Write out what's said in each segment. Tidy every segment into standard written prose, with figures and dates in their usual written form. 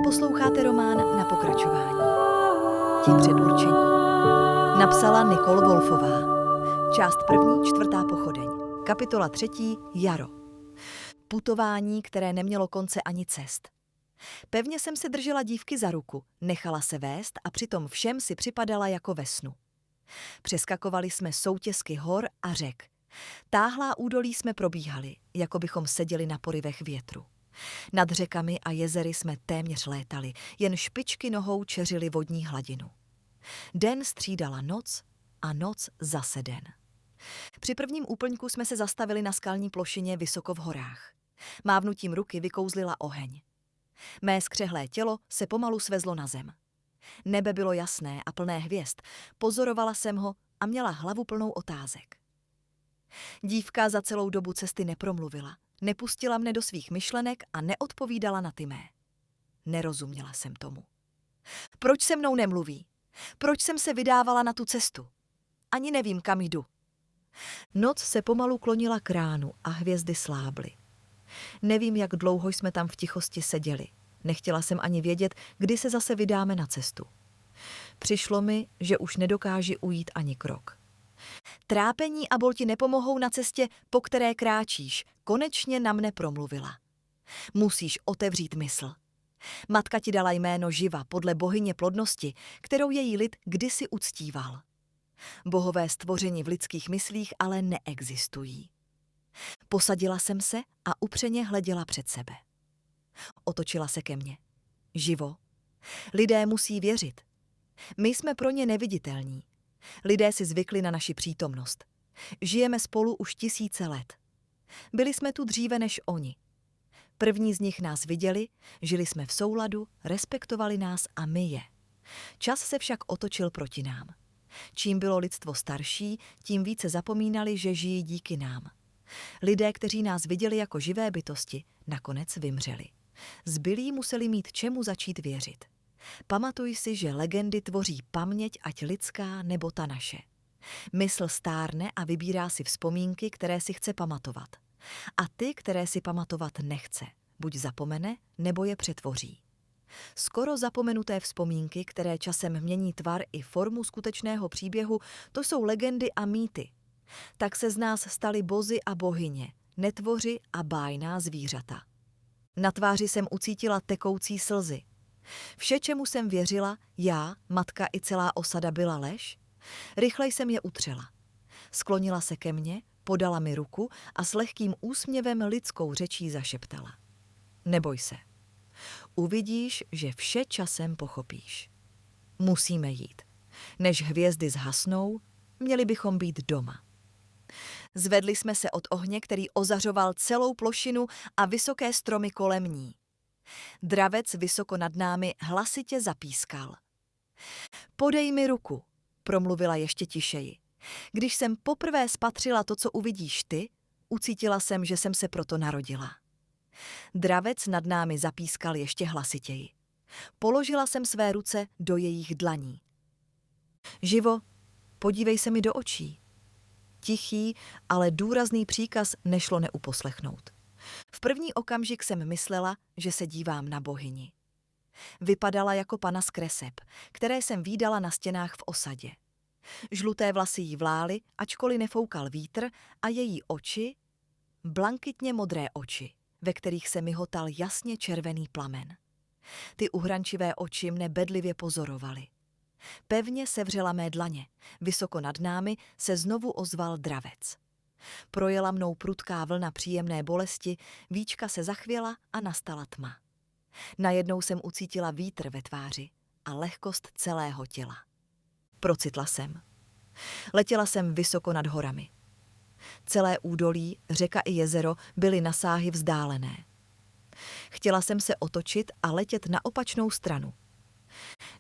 Posloucháte román Na pokračování. Ti předurčení. Napsala Nicole Wolfová. Část 1. 4. pochodeň. Kapitola 3. Jaro. Putování, které nemělo konce ani cest. Pevně jsem se držela dívky za ruku, nechala se vést a přitom všem si připadala jako ve snu. Přeskakovali jsme soutěsky hor a řek. Táhlá údolí jsme probíhali, jako bychom seděli na porivech větru. Nad řekami a jezery jsme téměř létali, jen špičky nohou čeřily vodní hladinu. Den střídala noc a noc zase den. Při prvním úplňku jsme se zastavili na skalní plošině vysoko v horách. Mávnutím ruky vykouzlila oheň. Mé skřehlé tělo se pomalu svezlo na zem. Nebe bylo jasné a plné hvězd, pozorovala jsem ho a měla hlavu plnou otázek. Dívka za celou dobu cesty nepromluvila, nepustila mne do svých myšlenek a neodpovídala na ty mé. Nerozuměla jsem tomu. Proč se mnou nemluví? Proč jsem se vydávala na tu cestu? Ani nevím, kam jdu. Noc se pomalu klonila k ránu a hvězdy slábly. Nevím, jak dlouho jsme tam v tichosti seděli. Nechtěla jsem ani vědět, kdy se zase vydáme na cestu. Přišlo mi, že už nedokáži ujít ani krok. Trápení a bol ti nepomohou na cestě, po které kráčíš, konečně na mne promluvila. Musíš otevřít mysl. Matka ti dala jméno Živa podle bohyně plodnosti, kterou její lid kdysi uctíval. Bohové stvoření v lidských myslích ale neexistují. Posadila jsem se a upřeně hleděla před sebe. Otočila se ke mně. Živo. Lidé musí věřit. My jsme pro ně neviditelní. Lidé si zvykli na naši přítomnost. Žijeme spolu už 1000 let. Byli jsme tu dříve než oni. První z nich nás viděli, žili jsme v souladu, respektovali nás a my je. Čas se však otočil proti nám. Čím bylo lidstvo starší, tím více zapomínali, že žijí díky nám. Lidé, kteří nás viděli jako živé bytosti, nakonec vymřeli. Zbylí museli mít čemu začít věřit. Pamatuj si, že legendy tvoří paměť, ať lidská nebo ta naše. Mysl stárne a vybírá si vzpomínky, které si chce pamatovat. A ty, které si pamatovat nechce, buď zapomene, nebo je přetvoří. Skoro zapomenuté vzpomínky, které časem mění tvar i formu skutečného příběhu, to jsou legendy a mýty. Tak se z nás stali bozi a bohyně, netvoři a bájná zvířata. Na tváři jsem ucítila tekoucí slzy. Vše, čemu jsem věřila, já, matka i celá osada byla lež? Rychle jsem je utřela. Sklonila se ke mně, podala mi ruku a s lehkým úsměvem lidskou řečí zašeptala. Neboj se. Uvidíš, že vše časem pochopíš. Musíme jít. Než hvězdy zhasnou, měli bychom být doma. Zvedli jsme se od ohně, který ozařoval celou plošinu a vysoké stromy kolem ní. Dravec vysoko nad námi hlasitě zapískal. Podej mi ruku, promluvila ještě tišeji. Když jsem poprvé spatřila to, co uvidíš ty, ucítila jsem, že jsem se proto narodila. Dravec nad námi zapískal ještě hlasitěji. Položila jsem své ruce do jejich dlaní. Živo, podívej se mi do očí. Tichý, ale důrazný příkaz nešlo neuposlechnout. V první okamžik jsem myslela, že se dívám na bohyni. Vypadala jako pana z kreseb, které jsem vídala na stěnách v osadě. Žluté vlasy jí vlály, ačkoliv nefoukal vítr, a její oči, blankitně modré oči, ve kterých se myhotal jasně červený plamen. Ty uhrančivé oči mne bedlivě pozorovaly. Pevně sevřela mé dlaně, vysoko nad námi se znovu ozval dravec. Projela mnou prudká vlna příjemné bolesti, víčka se zachvěla a nastala tma. Najednou jsem ucítila vítr ve tváři a lehkost celého těla. Procitla jsem. Letěla jsem vysoko nad horami. Celé údolí, řeka i jezero byly na sáhy vzdálené. Chtěla jsem se otočit a letět na opačnou stranu.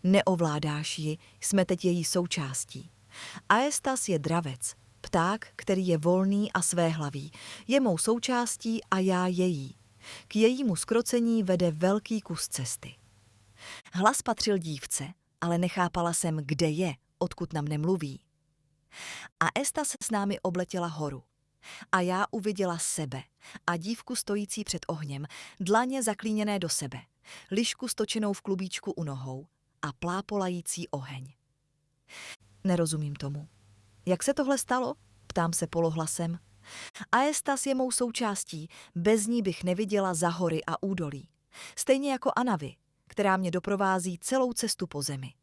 Neovládáš ji, jsme teď její součástí. Aestas je dravec, pták, který je volný a svéhlavý, je mou součástí a já její. K jejímu zkrocení vede velký kus cesty. Hlas patřil dívce, ale nechápala jsem, kde je, odkud na mne mluví. Aestas s námi obletěla horu. A já uviděla sebe a dívku stojící před ohněm, dlaně zaklíněné do sebe, lišku stočenou v klubíčku u nohou a plápolající oheň. Nerozumím tomu. Jak se tohle stalo? Ptám se polohlasem. Aestas je mou součástí, bez ní bych neviděla za hory a údolí. Stejně jako Anavy, která mě doprovází celou cestu po zemi.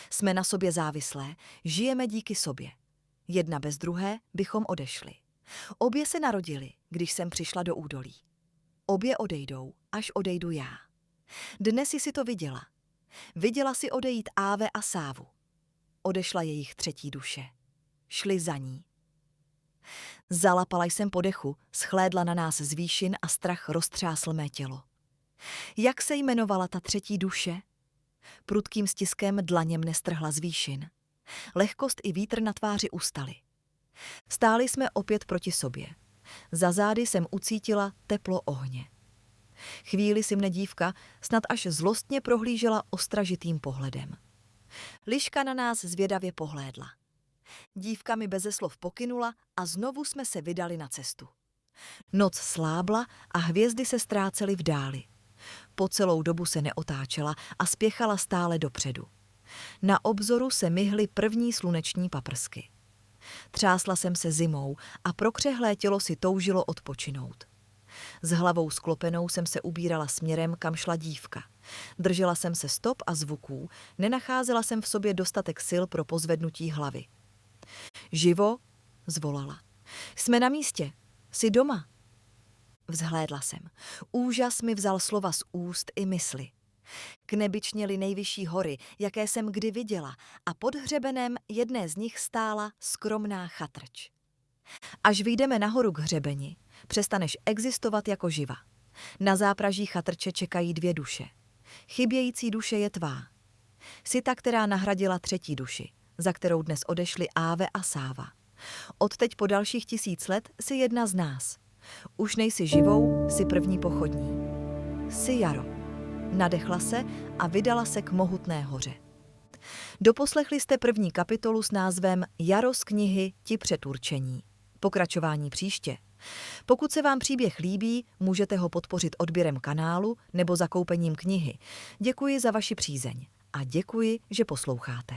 Jsme na sobě závislé, žijeme díky sobě. Jedna bez druhé bychom odešli. Obě se narodily, když jsem přišla do údolí. Obě odejdou, až odejdu já. Dnes jsi to viděla. Viděla si odejít Áve a Sávu. Odešla jejich třetí duše. Šli za ní. Zalapala jsem po dechu, schlédla na nás z výšin a strach roztřásl mé tělo. Jak se jmenovala ta třetí duše? Prudkým stiskem dlaně mne strhla z výšin. Lehkost i vítr na tváři ustaly. Stáli jsme opět proti sobě. Za zády jsem ucítila teplo ohně. Chvíli si mne dívka snad až zlostně prohlížela ostražitým pohledem. Liška na nás zvědavě pohlédla. Dívka mi beze slov pokynula a znovu jsme se vydali na cestu. Noc slábla a hvězdy se ztrácely v dáli. Po celou dobu se neotáčela a spěchala stále dopředu. Na obzoru se myhly první sluneční paprsky. Třásla jsem se zimou a prokřehlé tělo si toužilo odpočinout. S hlavou sklopenou jsem se ubírala směrem, kam šla dívka. Držela jsem se stop a zvuků, nenacházela jsem v sobě dostatek sil pro pozvednutí hlavy. Živo, zvolala. Jsme na místě, jsi doma. Vzhlédla jsem. Úžas mi vzal slova z úst i mysli. K nebi čněly nejvyšší hory, jaké jsem kdy viděla, a pod hřebenem jedné z nich stála skromná chatrč. Až vyjdeme nahoru k hřebeni, přestaneš existovat jako živa. Na zápraží chatrče čekají dvě duše. Chybějící duše je tvá. Jsi ta, která nahradila třetí duši, za kterou dnes odešli Áve a Sáva. Odteď po dalších 1000 let jsi jedna z nás. Už nejsi živou, jsi první pochodní. Jsi Jaro. Nadechla se a vydala se k mohutné hoře. Doposlechli jste první kapitolu s názvem Jaro z knihy Ti předurčení. Pokračování příště. Pokud se vám příběh líbí, můžete ho podpořit odběrem kanálu nebo zakoupením knihy. Děkuji za vaši přízeň a děkuji, že posloucháte.